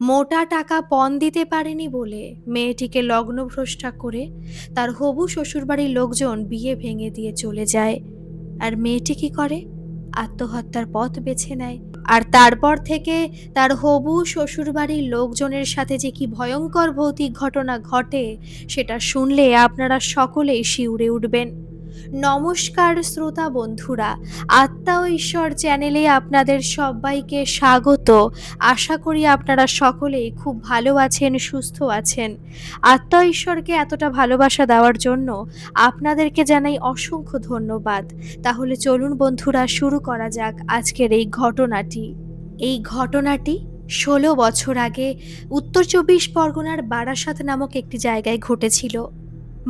মোটা টাকা পণ দিতে পারেনি বলে মেয়েটিকে লগ্নভ্রষ্টা করে তার হবু শ্বশুরবাড়ির লোকজন বিয়ে ভেঙে দিয়ে চলে যায়। আর মেয়েটি কি করে? আত্মহত্যার পথ বেছে নেয়। আর তারপর থেকে তার হবু শ্বশুরবাড়ির লোকজনের সাথে যে কি ভয়ঙ্কর ভৌতিক ঘটনা ঘটে, সেটা শুনলে আপনারা সকলেই শিউরে উঠবেন। নমস্কার শ্রোতা বন্ধুরা, আত্মা ও ঈশ্বর চ্যানেলে আপনাদের সবাইকে স্বাগত। আশা করি আপনারা সকলেই খুব ভালো আছেন, সুস্থ আছেন। আত্মা ও ঈশ্বরকে এতটা ভালোবাসা দেওয়ার জন্য আপনাদেরকে জানাই অসংখ্য ধন্যবাদ। তাহলে চলুন বন্ধুরা, শুরু করা যাক আজকের এই ঘটনাটি। এই ঘটনাটি ১৬ বছর আগে উত্তর ২৪ পরগনার বারাসাত নামক একটি জায়গায় ঘটেছিল।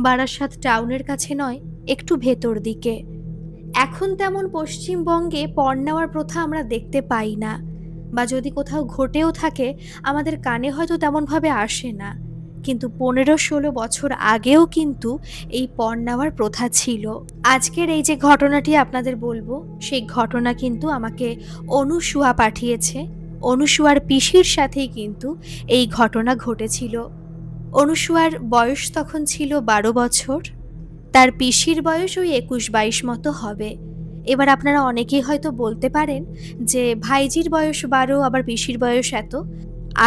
বারাসাত টাউনের কাছে নয়, একটু ভেতর দিকে। এখন তেমন পশ্চিমবঙ্গে পণ নেওয়ার প্রথা আমরা দেখতে পাই না, বা যদি কোথাও ঘটেও থাকে আমাদের কানে হয়তো তেমনভাবে আসে না। কিন্তু ১৫-১৬ বছর আগেও কিন্তু এই পণ নেওয়ার প্রথা ছিল। আজকের এই যে ঘটনাটি আপনাদের বলবো, সেই ঘটনা কিন্তু আমাকে অনুসুয়া পাঠিয়েছে। অনুসুয়ার পিসির সাথেই কিন্তু এই ঘটনা ঘটেছিল। অনুসুয়ার বয়স তখন ছিল ১২ বছর। তার পিসির বয়স ওই ২১-২২ মতো হবে। এবার আপনারা অনেকেই হয়তো বলতে পারেন যে ভাইজির বয়স ১২, আবার পিসির বয়স এত।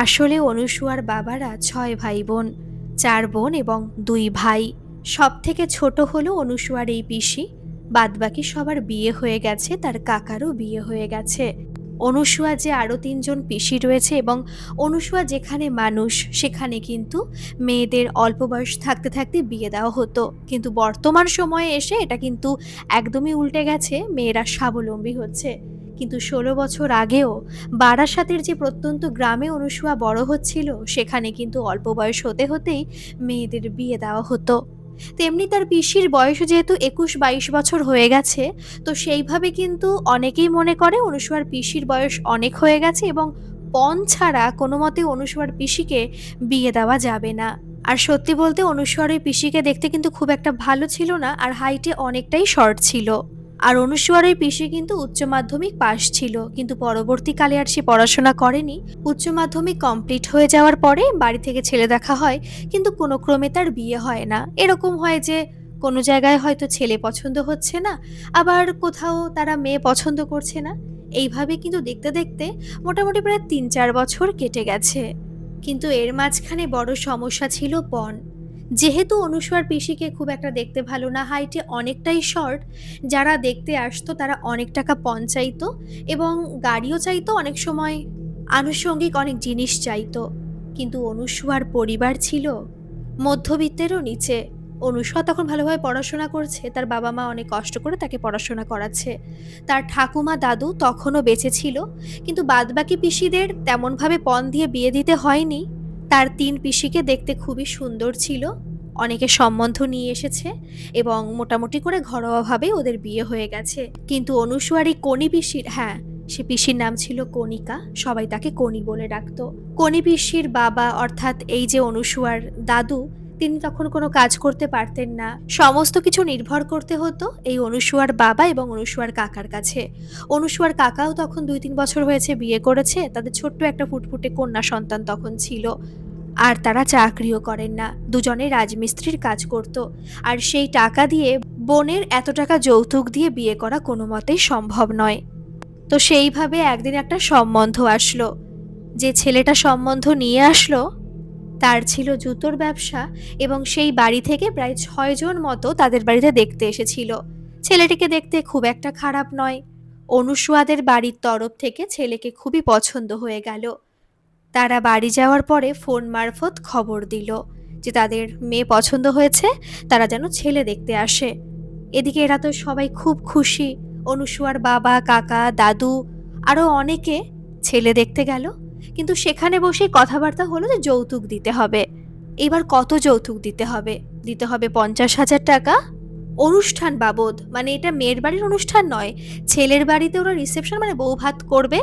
আসলে অনুসুয়ার বাবারা ৬ ভাই বোন, ৪ বোন এবং ২ ভাই। সবথেকে ছোট হলো অনুসুয়ার এই পিসি। বাদবাকি সবার বিয়ে হয়ে গেছে, তার কাকারও বিয়ে হয়ে গেছে। অনুসুয়া যে আরও ৩ জন পিসি রয়েছে, এবং অনুসুয়া যেখানে মানুষ সেখানে কিন্তু মেয়েদের অল্প বয়স থাকতে থাকতে বিয়ে দেওয়া হতো। কিন্তু বর্তমান সময়ে এসে এটা কিন্তু একদমই উল্টে গেছে, মেয়েরা স্বাবলম্বী হচ্ছে। কিন্তু ১৬ বছর আগেও বারাসাতের যে প্রত্যন্ত গ্রামে অনুসুয়া বড় হচ্ছিল, সেখানে কিন্তু অল্প বয়স হতে হতেই মেয়েদের বিয়ে দেওয়া হতো। তেমনি তার পিসির বয়সও যেহেতু ২১-২২ বছর হয়ে গেছে, তো সেইভাবে কিন্তু অনেকেই মনে করে অনুসুয়ার পিসির বয়স অনেক হয়ে গেছে এবং পণ ছাড়া কোনো মতে অনুসুয়ার পিসিকে বিয়ে দেওয়া যাবে না। আর সত্যি বলতে অনুসুয়ার ওই পিসিকে দেখতে কিন্তু খুব একটা ভালো ছিল না, আর হাইটে অনেকটাই শর্ট ছিল। আর অনুসুয়ার ওই পিসি কিন্তু উচ্চ মাধ্যমিক পাশ ছিল, কিন্তু পরবর্তীকালে আর সে পড়াশোনা করেনি। উচ্চ মাধ্যমিক কমপ্লিট হয়ে যাওয়ার পরে বাড়ি থেকে ছেলে দেখা হয়, কিন্তু কোনো ক্রমে তার বিয়ে হয় না। এরকম হয় যে কোনো জায়গায় হয়তো ছেলে পছন্দ হচ্ছে না, আবার কোথাও তারা মেয়ে পছন্দ করছে না। এইভাবে কিন্তু দেখতে দেখতে মোটামুটি প্রায় ৩-৪ বছর কেটে গেছে। কিন্তু এর মাঝখানে বড় সমস্যা ছিল পণ। যেহেতু অনুসুয়ার পিসিকে খুব একটা দেখতে ভালো না, হাইটে অনেকটাই শর্ট, যারা দেখতে আসতো তারা অনেক টাকা পণ চাইতো এবং গাড়িও চাইতো, অনেক সময় আনুষঙ্গিক অনেক জিনিস চাইতো। কিন্তু অনুসুয়ার পরিবার ছিল মধ্যবিত্তেরও নিচে। অনুসুয়া তখন ভালোভাবে পড়াশোনা করছে, তার বাবা মা অনেক কষ্ট করে তাকে পড়াশোনা করাচ্ছে। তার ঠাকুমা দাদু তখনও বেঁচে ছিল, কিন্তু বাদবাকি পিসিদের তেমনভাবে পণ দিয়ে বিয়ে দিতে হয়নি। তার ৩ পিসিকে দেখতে খুবই সুন্দর ছিল, অনেকে সম্বন্ধ নিয়ে এসেছে এবং মোটামুটি করে ঘরোয়াভাবে ওদের বিয়ে হয়ে গেছে। কিন্তু অনুসুয়ার এই কনি পিসির, হ্যাঁ, সে পিসির নাম ছিল কণিকা, সবাই তাকে কনি বলে ডাকতো। কনি পিসির বাবা অর্থাৎ এই যে অনুসুয়ার দাদু, তিনি তখন কোনো কাজ করতে পারতেন না। সমস্ত কিছু নির্ভর করতে হতো এই অনুসুয়ার বাবা এবং অনুসুয়ার কাকার কাছে। অনুসুয়ার কাকাও তখন ২-৩ বছর হয়েছে বিয়ে করেছে, তাদের ছোট্ট একটা ফুটফুটে কন্যা সন্তান তখন ছিল। আর তারা চাকরিও করেন না, দুজনে রাজমিস্ত্রির কাজ করত। আর সেই টাকা দিয়ে বোনের এত টাকা যৌতুক দিয়ে বিয়ে করা কোনো মতেই সম্ভব নয়। তো সেইভাবে একদিন একটা সম্বন্ধ আসলো। যে ছেলেটা সম্বন্ধ নিয়ে আসলো তার ছিল জুতোর ব্যবসা, এবং সেই বাড়ি থেকে প্রায় ৬ জন মতো তাদের বাড়িতে দেখতে এসেছিল। ছেলেটিকে দেখতে খুব একটা খারাপ নয়। অনুসুয়াদের বাড়ির তরফ থেকে ছেলেকে খুবই পছন্দ হয়ে গেল। তারা বাড়ি যাওয়ার পরে ফোন মারফত খবর দিল যে তাদের মেয়ে পছন্দ হয়েছে, তারা যেন ছেলে দেখতে আসে। এদিকে এরা তো সবাই খুব খুশি। অনুসুয়ার বাবা, কাকা, দাদু আরও অনেকে ছেলে দেখতে গেল, কিন্তু সেখানে বসে কথাবার্তা হলো যে যৌতুক দিতে হবে। এবার কত যৌতুক দিতে হবে? দিতে হবে ৫০,০০০ টাকা অনুষ্ঠান বাবদ। মানে এটা মেয়ের বাড়ির অনুষ্ঠান নয়, ছেলের বাড়িতে ওরা রিসেপশন মানে বউ ভাত করবে,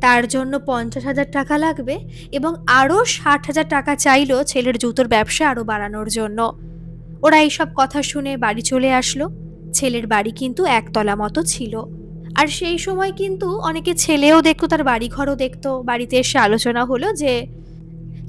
তার জন্য ৫০,০০০ টাকা লাগবে, এবং আরও ৬০,০০০ টাকা চাইলো ছেলের জুতোর ব্যবসা আরও বাড়ানোর জন্য। ওরা এইসব কথা শুনে বাড়ি চলে আসলো। ছেলের বাড়ি কিন্তু একতলা মতো ছিল। আর সেই সময় কিন্তু অনেকে ছেলেও দেখতো, তার বাড়িঘরও দেখতো। বাড়িতে এসে আলোচনা হলো যে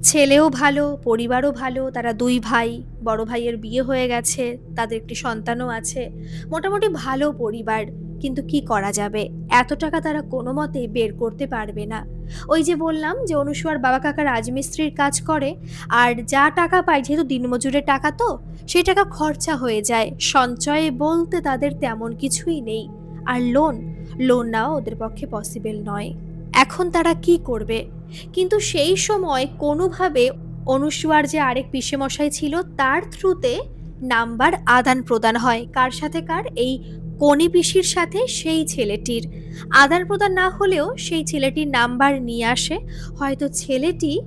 ছেলেও ভালো, পরিবারও ভালো, তারা ২ ভাই। বড় ভাইয়ের বিয়ে হয়ে গেছে, তাদের একটি সন্তানও আছে। মোটামুটি ভালো পরিবার। কিন্তু কি করা যাবে? এত টাকা তারা কোনোমতেই বের করতে পারবে না। ওই যে বললাম যে অনুসুয়ার বাবা কাকা রাজমিস্ত্রির কাজ করে, আর যা টাকা পায় যেহেতু দিনমজুরের টাকা তো, সেই টাকা খরচা হয়ে যায়। সঞ্চয় বলতে তাদের তেমন কিছুই নেই। আর লোন নেওয়া ওদের পক্ষে পসিবল নয়। এখন তারা কি করবে? কিন্তু সেই সময় কোনোভাবে অনুসুয়ার যে আরেক পিসেমশাই ছিল তার থ্রুতে নাম্বার আদান প্রদান হয়। কার সাথে কার? এই কনি পিসির সাথে সেই ছেলেটির। আদান প্রদান না হলেও সেই ছেলেটির নাম্বার নিয়ে আসে। হয়তো ছেলেটি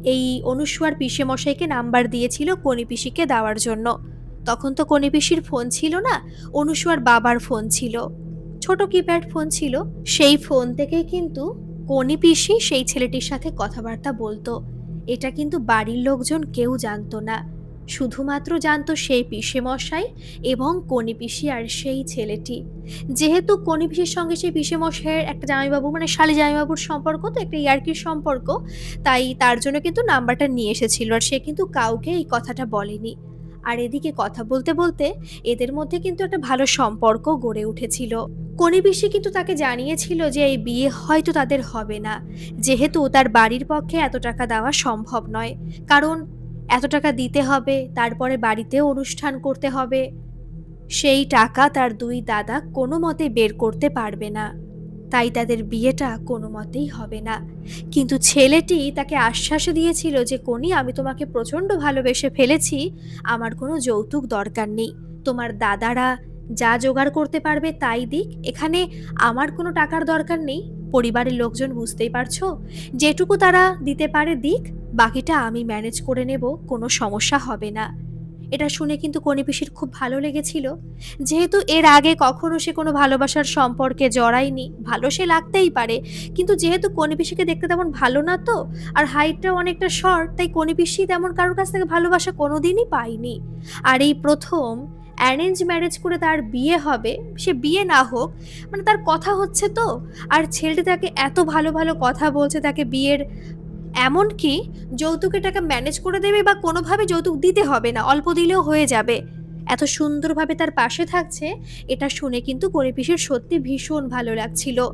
এই অনুসুয়ার পিসেমশাইকে নাম্বার দিয়েছিল কনি পিসিকে দেওয়ার জন্য। তখন তো কনি পিসির ফোন ছিল না, অনুসুয়ার বাবার ফোন ছিল। ছোট কিপ্যাড ফোন ছিল। সেই ফোন থেকেই কিন্তু কনি পিসি সেই ছেলেটির সাথে কথাবার্তা বলতো। এটা কিন্তু বাড়ির লোকজন কেউ জানতো না। শুধুমাত্র জানতো সেই পিসেমশাই এবং কনি পিসি আর সেই ছেলেটি। যেহেতু কনি পিসির সঙ্গে সেই পিসেমশাইয়ের একটা জামাইবাবু মানে শালি জামাইবাবুর সম্পর্ক, তো একটা ইয়ার্কির সম্পর্ক, তাই তার জন্য কিন্তু নাম্বারটা নিয়ে এসেছিল। আর সে কিন্তু কাউকে এই কথাটা বলেনি। আর এদিকে কথা বলতে বলতে এদের মধ্যে কিন্তু একটা ভালো সম্পর্ক গড়ে উঠেছিল। কনি পিসি কিন্তু তাকে জানিয়েছিল যে এই বিয়ে হয়তো তাদের হবে না, যেহেতু তার বাড়ির পক্ষে এত টাকা দেওয়া সম্ভব নয়। কারণ এত টাকা দিতে হবে, তারপরে বাড়িতেও অনুষ্ঠান করতে হবে। সেই টাকা তার ২ দাদা কোনো মতে বের করতে পারবে না। তাই তাদের বিয়েটা কোনো মতেই হবে না। কিন্তু ছেলেটি তাকে আশ্বাসও দিয়েছিল যে, "কনি, আমি তোমাকে প্রচণ্ড ভালোবেসে ফেলেছি। আমার কোনো যৌতুক দরকার নেই। তোমার দাদারা যা জোগাড় করতে পারবে তাই দিক। এখানে আমার কোনো টাকার দরকার নেই। পরিবারের লোকজন বুঝতেই পারছো। যেটুকু তারা দিতে পারে দিক, বাকিটা আমি ম্যানেজ করে নেব, কোনো সমস্যা হবে না।" এটা শুনে কিন্তু কনি পিসির খুব ভালো লেগেছিল। যেহেতু এর আগে কখনো সে কোনো ভালোবাসার সম্পর্কে জড়ায়নি, ভালো সে লাগতেই পারে। কিন্তু যেহেতু কনি পিসিকে দেখতে তেমন ভালো না তো, আর হাইটটাও অনেকটা শর্ট, তাই কনি পিসি তেমন কারোর কাছ থেকে ভালোবাসা কোনোদিনই পায়নি। আর এই প্রথম অ্যারেঞ্জ ম্যারেজ করে তার বিয়ে হবে, সে বিয়ে না হোক, মানে তার কথা হচ্ছে তো। আর ছেলেটি তাকে এত ভালো, ভালো কথা বলছে, তাকে বিয়ের এমনকি যৌতুকের টাকা ম্যানেজ করে দেবে বা কোনোভাবে যৌতুক দিতে হবে না, অল্প দিলেও হয়ে যাবে। এত সুন্দরভাবে তার পাশে থাকছে, এটা শুনে কিন্তু কনি পিসির সত্যি ভীষণ ভালো লাগছিল।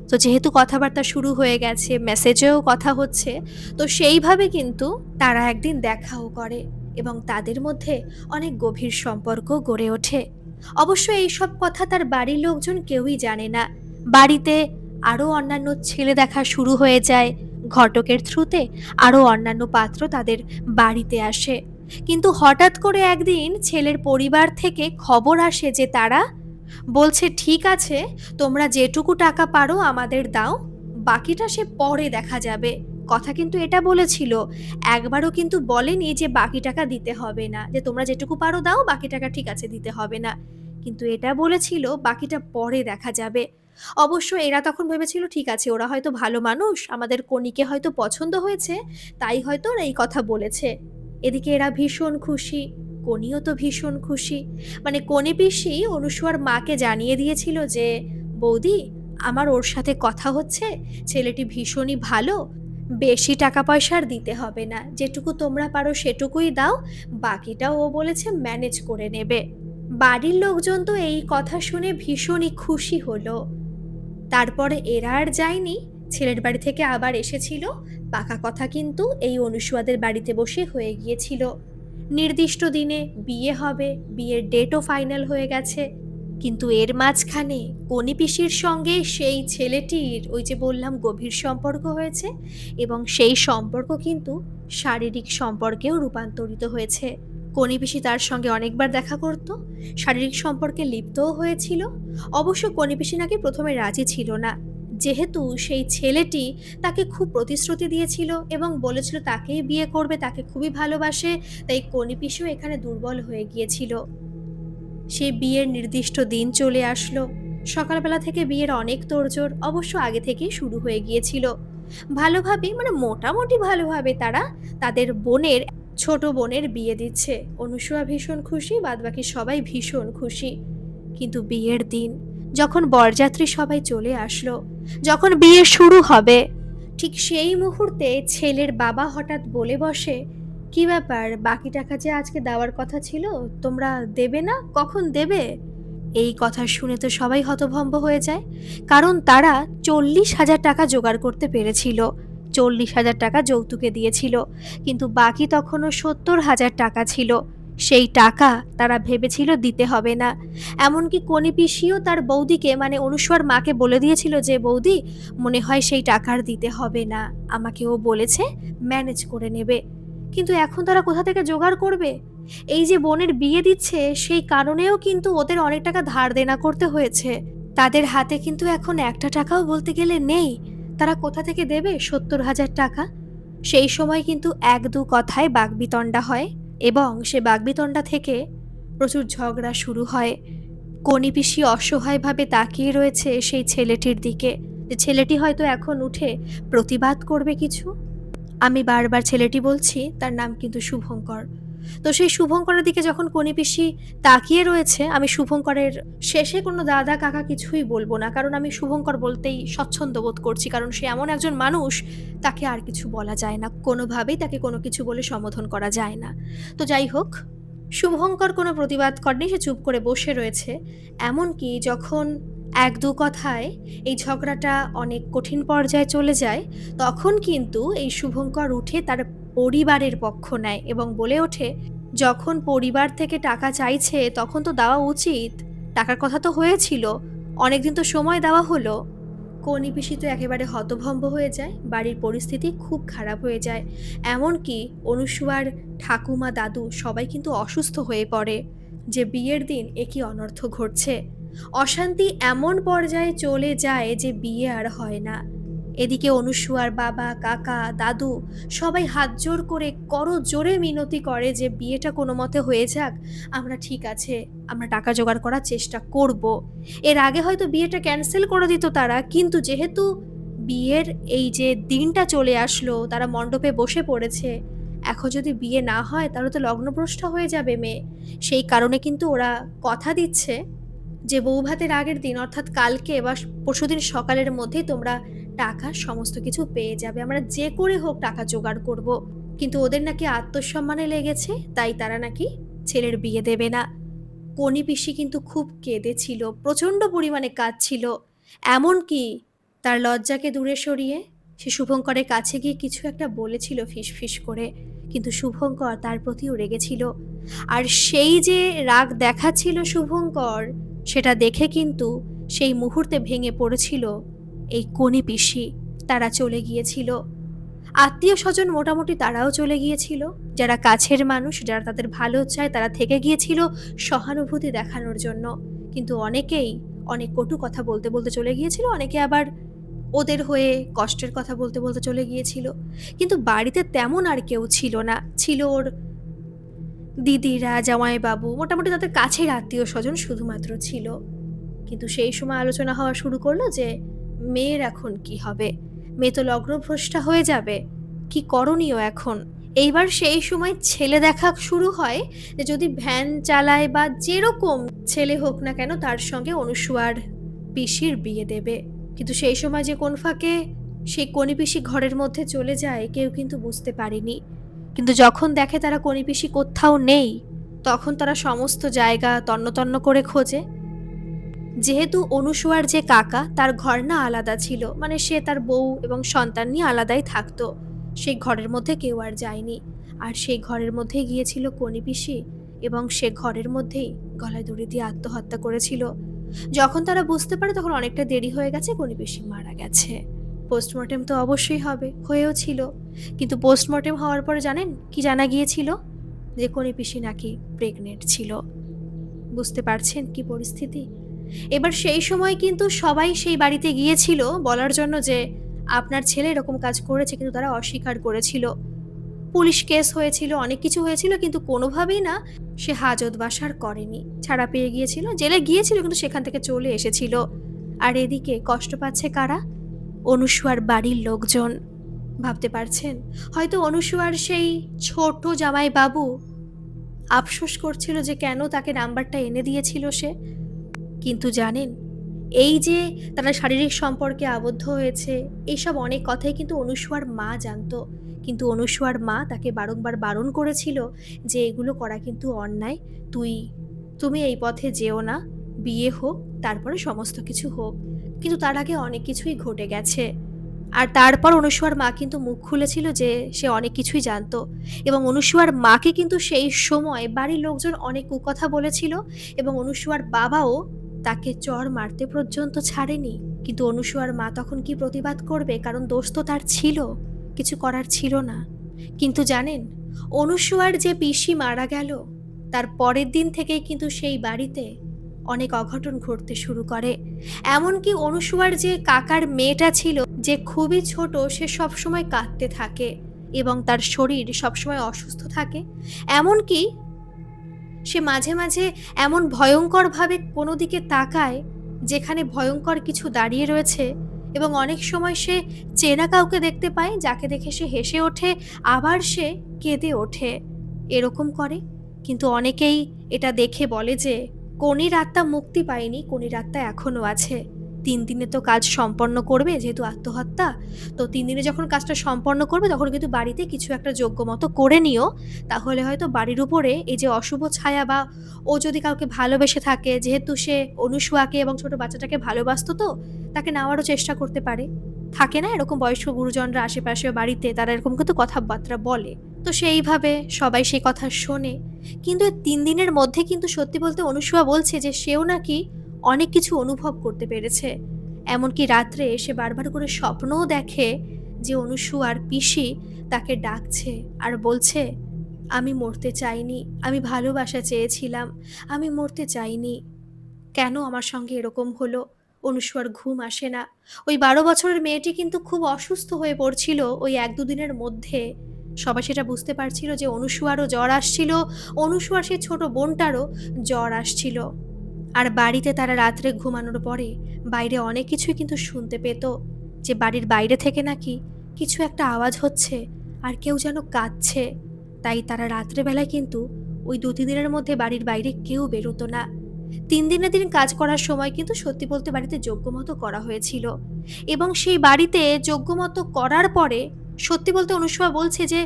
তো যেহেতু কথাবার্তা শুরু হয়ে গেছে, মেসেজেও কথা হচ্ছে, তো সেইভাবে কিন্তু তারা একদিন দেখাও করে এবং তাদের মধ্যে অনেক গভীর সম্পর্ক গড়ে ওঠে। অবশ্য এইসব কথা তার বাড়ির লোকজন কেউই জানে না। বাড়িতে আরও অন্যান্য ছেলে দেখা শুরু হয়ে যায়। ঘটকের থ্রুতে আরও অন্যান্য পাত্র তাদের বাড়িতে আসে। কিন্তু হঠাৎ করে একদিন ছেলের পরিবার থেকে খবর আসে যে তারা বলছে, "ঠিক আছে, তোমরা যেটুকু টাকা পারো আমাদের দাও, বাকিটা সে পরে দেখা যাবে।" কথা কিন্তু এটা বলেছিল। একবারও কিন্তু বলেনি যে বাকি টাকা দিতে হবে না, যে তোমরা যেটুকু পারো দাও, বাকি টাকা ঠিক আছে দিতে হবে না। কিন্তু এটা বলেছিল বাকিটা পরে দেখা যাবে। অবশ্য এরা তখন ভেবেছিল ঠিক আছে, ওরা হয়তো ভালো মানুষ, আমাদের কনিকে হয়তো পছন্দ হয়েছে, তাই হয়তো ওরা এই কথা বলেছে। এদিকে এরা ভীষণ খুশি, কনিও তো ভীষণ খুশি। মানে কনি পিসি অনুসুয়ার মাকে জানিয়ে দিয়েছিল যে, "বৌদি, আমার ওর সাথে কথা হচ্ছে, ছেলেটি ভীষণই ভালো, বেশি টাকা পয়সা আর দিতে হবে না, যেটুকু তোমরা পারো সেটুকুই দাও, বাকিটা ও বলেছে ম্যানেজ করে নেবে।" বাড়ির লোকজন তো এই কথা শুনে ভীষণই খুশি হলো। তারপরে এরা আর যায়নি, ছেলের বাড়ি থেকে আবার এসেছিল। পাকা কথা কিন্তু এই অনুসুয়াদের বাড়িতে বসে হয়ে গিয়েছিল। নির্দিষ্ট দিনে বিয়ে হবে, বিয়ের ডেটও ফাইনাল হয়ে গেছে। কিন্তু এর মাঝখানে কনি পিসির সঙ্গে সেই ছেলেটির ওই যে বললাম গভীর সম্পর্ক হয়েছে, এবং সেই সম্পর্ক কিন্তু শারীরিক সম্পর্কেও রূপান্তরিত হয়েছে। কনি পিসি তার সঙ্গে অনেকবার দেখা করত, শারীরিক সম্পর্কে লিপ্তও হয়েছিল। অবশ্য কনি পিসি নাকি প্রথমে রাজি ছিল না, যেহেতু সেই ছেলেটি তাকে খুব প্রতিশ্রুতি দিয়েছিল এবং বলেছিল তাকেই বিয়ে করবে, তাকে খুবই ভালোবাসে। তাই কনি পিসিও এখানে দুর্বল হয়ে গিয়েছিল। সেই বিয়ের নির্দিষ্ট দিন চলে আসলো। সকালবেলা থেকে বিয়ের অনেক তোড়জোড় অবশ্য আগে থেকেই শুরু হয়ে গিয়েছিল। ভালোভাবে মানে মোটামুটি ভালোভাবে তারা তাদের বোনের ছোট বোনের বিয়ে দিচ্ছে। অনুসুয়া ভীষণ খুশি, বাদবাকি সবাই ভীষণ খুশি। কিন্তু বিয়ের দিন যখন বরযাত্রী সবাই চলে আসলো, যখন বিয়ে শুরু হবে, ঠিক সেই মুহূর্তে ছেলের বাবা হঠাৎ বলে বসে, "কি ব্যাপার? বাকি টাকা যে আজকে দেওয়ার কথা ছিল, তোমরা দেবে না? কখন দেবে?" এই কথা শুনে তো সবাই হতভম্ব হয়ে যায়। কারণ তারা ৪০,০০০ টাকা জোগাড় করতে পেরেছিল। ৪০,০০০ টাকা যৌতুকে দিয়েছিল। কিন্তু বাকি তখনও ৭০,০০০ টাকা ছিল। সেই টাকা তারা ভেবেছিল দিতে হবে না। এমনকি কনি পিসিও তার বৌদিকে মানে অনুস্বার মাকে বলে দিয়েছিল যে, "বৌদি, মনে হয় সেই টাকা আর দিতে হবে না। আমাকে ও বলেছে ম্যানেজ করে নেবে।" কিন্তু এখন তারা কোথা থেকে জোগাড় করবে? এই যে বোনের বিয়ে দিচ্ছে সেই কারণেও কিন্তু ওদের অনেক টাকা ধার দেনা করতে হয়েছে। তাদের হাতে কিন্তু এখন একটা টাকাও বলতে গেলে নেই। তারা কোথা থেকে দেবে ৭০,০০০ টাকা? সেই সময় কিন্তু ১-২ কথায় বাকবিতণ্ডা হয় এবং সে বাকবিতণ্ডা থেকে প্রচুর ঝগড়া শুরু হয়। কনি পিসি অসহায়ভাবে তাকিয়ে রয়েছে সেই ছেলেটির দিকে, যে ছেলেটি হয়তো এখন উঠে প্রতিবাদ করবে কিছু। আমি বারবার ছেলেটি বলছি, তার নাম কিন্তু শুভঙ্কর। তো সেই শুভঙ্করের দিকে যখন কনি পিসি তাকিয়ে রয়েছে, আমি শুভঙ্করের শেষে কোনো দাদা কাকা কিছুই বলবো না, কারণ আমি শুভঙ্কর বলতেই স্বচ্ছন্দ বোধ করছি, কারণ সে এমন একজন মানুষ, তাকে আর কিছু বলা যায় না, কোনোভাবেই তাকে কোনো কিছু বলে সম্বোধন করা যায় না। তো যাই হোক, শুভঙ্কর কোনো প্রতিবাদ করেনি, সে চুপ করে বসে রয়েছে। এমনকি যখন ১-২ কথায় এই ঝগড়াটা অনেক কঠিন পর্যায়ে চলে যায়, তখন কিন্তু এই শুভঙ্কর উঠে তার পরিবারের পক্ষ নেয় এবং বলে ওঠে, "যখন পরিবার থেকে টাকা চাইছে তখন তো দেওয়া উচিত। টাকার কথা তো হয়েছিল। অনেকদিন তো সময় দেওয়া হলো।" কনি পিসি তো একেবারে হতভম্ব হয়ে যায়। বাড়ির পরিস্থিতি খুব খারাপ হয়ে যায়। এমনকি অনুসুয়ার ঠাকুমা, দাদু সবাই কিন্তু অসুস্থ হয়ে পড়ে। যে বিয়ের দিন এ কি অনর্থ ঘটছে। অশান্তি এমন পর্যায়ে চলে যায় যে বিয়ে আর হয় না। এদিকে অনুসুয়ার বাবা, কাকা, দাদু সবাই হাতজোড় করে করজোড়ে মিনতি করে যে বিয়েটা কোনোমতে হয়ে যাক। আমরা ঠিক আছে, আমরা টাকা জোগাড় করার চেষ্টা করব। এর আগে হয়তো বিয়েটা ক্যান্সেল করে দিত তারা, কিন্তু যেহেতু বিয়ের এই যে দিনটা চলে আসলো, তারা মণ্ডপে বসে পড়েছে। এখন যদি বিয়ে না হয় তাহলে তো লগ্নভ্রষ্টা হয়ে যাবে মেয়ে। সেই কারণে কিন্তু ওরা কথা দিচ্ছে যে বৌভাতের আগের দিন অর্থাৎ কালকে বা পরশুদিন সকালের মধ্যেই তোমরা টাকা সমস্ত কিছু পেয়ে যাবে। আমরা যে করে হোক টাকা জোগাড় করব। কিন্তু ওদের নাকি আত্মসম্মানে লেগেছে, তাই তারা নাকি ছেলের বিয়ে দেবে না। কনি পিসি কিন্তু খুব কেঁদেছিল, প্রচণ্ড পরিমাণে কাঁদছিল। এমনকি তার লজ্জাকে দূরে সরিয়ে সে শুভঙ্করের কাছে গিয়ে কিছু একটা বলেছিল ফিসফিস করে, কিন্তু শুভঙ্কর তার প্রতিও রেগেছিল। আর সেই যে রাগ দেখাচ্ছিল শুভঙ্কর, সেটা দেখে কিন্তু সেই মুহূর্তে ভেঙে পড়েছিল এই কনি পিসি। তারা চলে গিয়েছিল। আত্মীয় স্বজন মোটামুটি তারাও চলে গিয়েছিল। যারা কাছের মানুষ, যারা তাদের ভালো চায়, তারা থেকে গিয়েছিল সহানুভূতি দেখানোর জন্য। কিন্তু অনেকেই অনেক কটু কথা বলতে বলতে চলে গিয়েছিল, অনেকে আবার ওদের হয়ে কষ্টের কথা বলতে বলতে চলে গিয়েছিল। কিন্তু বাড়িতে তেমন আর কেউ ছিল না। ছিল ওর দিদিরা, জামাইবাবু, মোটামুটি তাদের কাছের আত্মীয় স্বজন শুধুমাত্র ছিল। কিন্তু সেই সময় আলোচনা হওয়া শুরু করলো যে মেয়ের এখন কি হবে, মেয়ে তো লগ্নভ্রষ্টা হয়ে যাবে, কি করণীয় এখন। এইবার সেই সময় ছেলে দেখা শুরু হয় যে যদি ভ্যান চালায় বা যেরকম ছেলে হোক না কেন তার সঙ্গে অনুসুয়ার পিসির বিয়ে দেবে। কিন্তু সেই সময় যে কোন ফাঁকে সেই কনি পিসি ঘরের মধ্যে চলে যায় কেউ কিন্তু বুঝতে পারেনি। কিন্তু যখন দেখে তারা কনি পিসি কোথাও নেই, তখন তারা সমস্ত জায়গা তন্ন তন্ন করে খোঁজে। যেহেতু অনুসুয়ার যে কাকা, তার ঘর না আলাদা ছিল, মানে সে তার বউ এবং সন্তান নিয়ে আলাদাই থাকতো, সেই ঘরের মধ্যে কেউ আর যায়নি। আর সেই ঘরের মধ্যেই গিয়েছিল কনি পিসি এবং সে ঘরের মধ্যেই গলায় দড়ি দিয়ে আত্মহত্যা করেছিল। যখন তারা বুঝতে পারে তখন অনেকটা দেরি হয়ে গেছে, কনি পিসি মারা গেছে। পোস্টমর্টেম তো অবশ্যই হবে, হয়েও ছিল। কিন্তু পোস্টমর্টেম হওয়ার পরে জানেন কি জানা গিয়েছিল? যে কনি পিসি নাকি প্রেগনেন্ট ছিল। বুঝতে পারছেন কি পরিস্থিতি। এবার সেই সময় কিন্তু সবাই সেই বাড়িতে গিয়েছিল বলার জন্য যে আপনার ছেলে এরকম কাজ করেছে, কিন্তু তারা অস্বীকার করেছিল। পুলিশ কেস হয়েছিল, অনেক কিছু হয়েছিল, কিন্তু কোনোভাবেই না সে হাজত বাসার করেনি, ছাড়া পেয়ে গিয়েছিল। জেলে গিয়েছিল কিন্তু সেখান থেকে চলে এসেছিল। আর এদিকে কষ্ট পাচ্ছে কারা? অনুসুয়ার বাড়ির লোকজন। ভাবতে পারছেন? হয়তো অনুসুয়ার সেই ছোট জামাই বাবু আফসোস করছিল যে কেন তাকে নাম্বারটা এনে দিয়েছিল সে। কিন্তু জানেন, এই যে তারা শারীরিক সম্পর্কে আবদ্ধ হয়েছে, এইসব অনেক কথাই কিন্তু অনুসুয়ার মা জানতো। কিন্তু অনুসুয়ার মা তাকে বারংবার বারণ করেছিল যে, "এগুলো করা কিন্তু অন্যায়। তুই তুমি এই পথে যেও না। বিয়ে হোক, তারপরে সমস্ত কিছু হোক।" কিন্তু তার আগে অনেক কিছুই ঘটে গেছে। আর তারপর অনুসুয়ার মা কিন্তু মুখ খুলেছিল যে সে অনেক কিছুই জানতো, এবং অনুসুয়ার মাকে কিন্তু সেই সময় বাড়ির লোকজন অনেক কুকথা বলেছিল, এবং অনুসুয়ার বাবাও তাকে চড় মারতে পর্যন্ত ছাড়েনি। কিন্তু অনুসুয়ার মা তখন কি প্রতিবাদ করবে? কারণ দোষ তো তার ছিল, কিছু করার ছিল না। কিন্তু জানেন, অনুসুয়ার যে পিসি মারা গেল, তার পরের দিন থেকেই কিন্তু সেই বাড়িতে অনেক অঘটন ঘটতে শুরু করে। এমনকি অনুসুয়ার যে কাকার মেয়েটা ছিল, যে খুবই ছোট, সে সবসময় কাঁদতে থাকে এবং তার শরীর সবসময় অসুস্থ থাকে। এমনকি সে মাঝে মাঝে এমন ভয়ঙ্করভাবে কোনো দিকে তাকায় যেখানে ভয়ঙ্কর কিছু দাঁড়িয়ে রয়েছে, এবং অনেক সময় সে চেনা কাউকে দেখতে পায় যাকে দেখে সে হেসে ওঠে, আবার সে কেঁদে ওঠে, এরকম করে। কিন্তু অনেকেই এটা দেখে বলে যে কনির আত্মা মুক্তি পায়নি, কনির আত্মা এখনো আছে। ৩ দিনে তো কাজ সম্পন্ন করবে, যেহেতু আত্মহত্যা। তো ৩ দিনে যখন কাজটা সম্পন্ন করবে তখন কিন্তু বাড়িতে কিছু একটা যোগ্য মতো করে নিও। তাহলে হয়তো বাড়ির উপরে এই যে অশুভ ছায়া, বা ও যদি কাউকে ভালোবেসে থাকে, যেহেতু সে অনুসুয়াকে এবং ছোট বাচ্চাটাকে ভালোবাসতো, তো তাকে নেওয়ারও চেষ্টা করতে পারে। থাকে না এরকম বয়স্ক গুরুজনরা আশেপাশে বাড়িতে, তারা এরকম কিন্তু কথাবার্তা বলে। তো সেইভাবে সবাই সেই কথা শোনে। কিন্তু ৩ দিনের মধ্যে কিন্তু সত্যি বলতে অনুসুয়া বলছে যে সেও নাকি অনেক কিছু অনুভব করতে পেরেছে। এমনকি রাত্রে সে বারবার করে স্বপ্নও দেখে যে অনুসুয়ার পিসি তাকে ডাকছে আর বলছে, "আমি মরতে চাইনি, আমি ভালোবাসা চেয়েছিলাম, আমি মরতে চাইনি। কেন আমার সঙ্গে এরকম হলো?" অনুসুয়ার ঘুম আসে না। ওই ১২ বছরের মেয়েটি কিন্তু খুব অসুস্থ হয়ে পড়ছিল ওই ১-২ দিনের মধ্যে। সবাই সেটা বুঝতে পারছিল যে অনুসুয়ারও জ্বর আসছিল, অনুসুয়ার সেই ছোট বোনটারও জ্বর আসছিল। আর বাড়িতে তারা রাত্রে ঘুমানোর পরে বাইরে অনেক কিছুই কিন্তু শুনতে পেত, যে বাড়ির বাইরে থেকে নাকি কিছু একটা আওয়াজ হচ্ছে আর কেউ যেন কাঁদছে। তাই তারা রাত্রেবেলায় কিন্তু ওই ২-৩ দিনের মধ্যে বাড়ির বাইরে কেউ বেরোতো না। ৩ দিনের দিন কাজ করার সময় কিন্তু সত্যি বলতে বাড়িতে যজ্ঞমতো করা হয়েছিল, এবং সেই বাড়িতে যজ্ঞমতো করার পরে সত্যি বলতে অনুসুয়া বলছে যে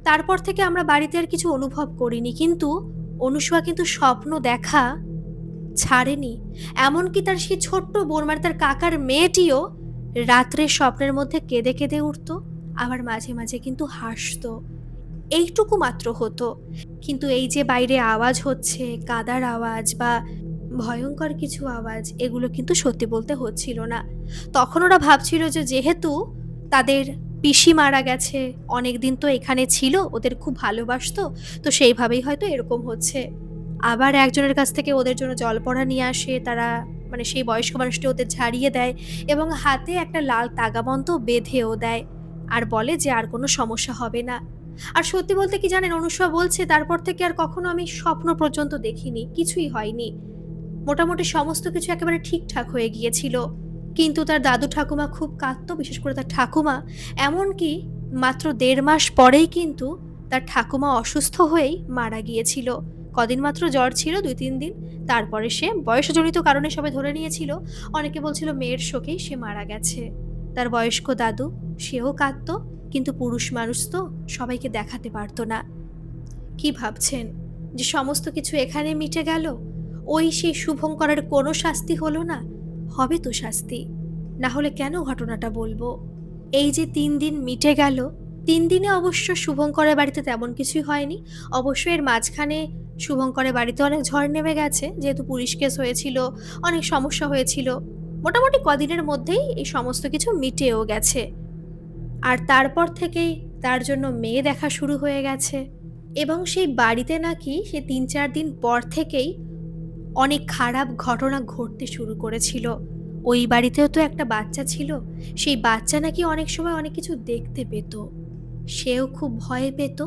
তারপর থেকে আমরা বাড়িতে আর কিছু অনুভব করিনি। কিন্তু অনুসুয়া কিন্তু স্বপ্ন দেখা ছাড়েনি। এমনকি তার সেই ছোট্ট বোন, মানে তার কাকার মেয়েটিও রাত্রে স্বপ্নের মধ্যে কেঁদে কেঁদে উঠত, আবার মাঝে মাঝে কিন্তু হাসতো। এইটুকু মাত্র হতো। কিন্তু এই যে বাইরে আওয়াজ হচ্ছে, কাদার আওয়াজ বা ভয়ঙ্কর কিছু আওয়াজ, এগুলো কিন্তু সত্যি বলতে হচ্ছিল না। তখন ওরা ভাবছিল যে যেহেতু তাদের পিসি মারা গেছে, অনেকদিন তো এখানে ছিল, ওদের খুব ভালোবাসতো, তো সেইভাবেই হয়তো এরকম হচ্ছে। আবার একজনের কাছ থেকে ওদের জন্য জলপড়া নিয়ে আসে তারা, মানে সেই বয়স্ক মানুষটি ওদের ঝাড়িয়ে দেয় এবং হাতে একটা লাল তাগাবন্ত বেঁধেও দেয়, আর বলে যে আর কোনো সমস্যা হবে না। আর সত্যি বলতে কি জানেন, অনুষা বলছে তারপর থেকে আর কখনো আমি স্বপ্ন পর্যন্ত দেখিনি, কিছুই হয়নি। মোটামুটি সমস্ত কিছু একেবারে ঠিকঠাক হয়ে গিয়েছিল। কিন্তু তার দাদু ঠাকুমা খুব কাঁদতো, বিশেষ করে তার ঠাকুমা। এমনকি মাত্র ১.৫ মাস পরেই কিন্তু তার ঠাকুমা অসুস্থ হয়েই মারা গিয়েছিল। কদিন মাত্র জ্বর ছিল, ২-৩ দিন। তারপরে সে বয়সজনিত কারণে সবাই ধরে নিয়েছিল। অনেকে বলছিল মেয়ের শোকেই সে মারা গেছে। তার বয়স্ক দাদু, সেও কাঁদতো, কিন্তু পুরুষ মানুষ তো সবাইকে দেখাতে পারত না। কি ভাবছেন যে সমস্ত কিছু এখানে মিটে গেল? ওই সেই শুভঙ্করের কোনো শাস্তি হলো না? হবে তো শাস্তি, না হলে কেন ঘটনাটা বলবো? এই যে ৩ দিন মিটে গেল, ৩ দিনে অবশ্য শুভঙ্করের বাড়িতে তেমন কিছুই হয়নি। অবশ্য এর মাঝখানে শুভঙ্করের বাড়িতে অনেক ঝড় নেমে গেছে, যেহেতু পুলিশ কেস হয়েছিল, অনেক সমস্যা হয়েছিল। মোটামুটি কদিনের মধ্যেই এই সমস্ত কিছু মিটেও গেছে। আর তারপর থেকেই তার জন্য মেয়ে দেখা শুরু হয়ে গেছে, এবং সেই বাড়িতে নাকি সে ৩-৪ দিন পর থেকেই অনেক খারাপ ঘটনা ঘটতে শুরু করেছিল। ওই বাড়িতেও তো একটা বাচ্চা ছিল, সেই বাচ্চা নাকি অনেক সময় অনেক কিছু দেখতে পেত। সেও খুব ভয় পেত,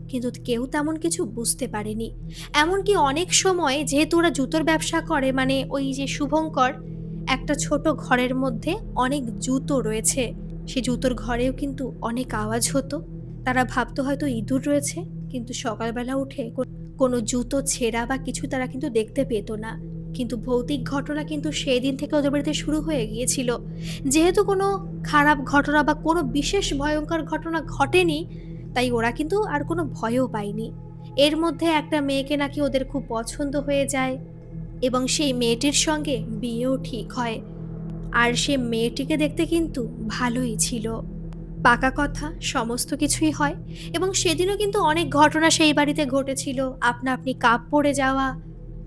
কিন্তু কেউ তেমন কিছু বুঝতে পারেনি। এমনকি অনেক সময় যেহেতু ওরা জুতোর ব্যবসা করে, মানে ওই যে শুভঙ্কর, একটা ছোট ঘরের মধ্যে অনেক জুতো রয়েছে, সে জুতোর ঘরেও কিন্তু অনেক আওয়াজ হতো। তারা ভাবতো হয়তো ইঁদুর রয়েছে, কিন্তু সকালবেলা উঠে কোনো জুতো ছেঁড়া বা কিছু তারা কিন্তু দেখতে পেত না। কিন্তু ভৌতিক ঘটনা কিন্তু সেই দিন থেকে ওদের বাড়িতে শুরু হয়ে গিয়েছিল। যেহেতু কোনো খারাপ ঘটনা বা কোনো বিশেষ ভয়ঙ্কর ঘটনা ঘটেনি, তাই ওরা কিন্তু আর কোনো ভয়ও পায়নি। এর মধ্যে একটা মেয়েকে নাকি ওদের খুব পছন্দ হয়ে যায় এবং সেই মেয়েটির সঙ্গে বিয়েও ঠিক হয়। আর সে মেয়েটিকে দেখতে কিন্তু ভালোই ছিল। পাকা কথা, সমস্ত কিছুই হয় এবং সেদিনও কিন্তু অনেক ঘটনা সেই বাড়িতে ঘটেছিল। আপনা আপনি কাপ পড়ে যাওয়া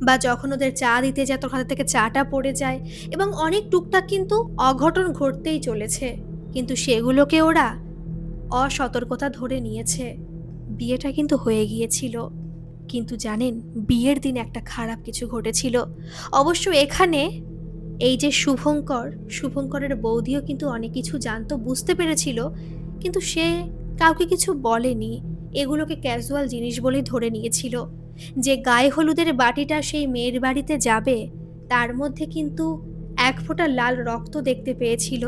বা যখন ওদের চা দিতে যায় তখন হাত থেকে চাটা পড়ে যায় এবং অনেক টুকটাক কিন্তু অঘটন ঘটতেই চলেছে। কিন্তু সেগুলোকে ওরা অসতর্কতা ধরে নিয়েছে। বিয়েটা কিন্তু হয়ে গিয়েছিল। কিন্তু জানেন, বিয়ের দিন একটা খারাপ কিছু ঘটেছিল। অবশ্য এখানে এই যে শুভঙ্করের বৌদিও কিন্তু অনেক কিছু জানতো, বুঝতে পেরেছিল, কিন্তু সে কাউকে কিছু বলেনি। এগুলোকে ক্যাজুয়াল জিনিস বলেই ধরে নিয়েছিল। যে গায়ে হলুদের বাটিটা সেই মেয়ের বাড়িতে যাবে, তার মধ্যে কিন্তু এক ফোঁটা লাল রক্ত দেখতে পেয়েছিল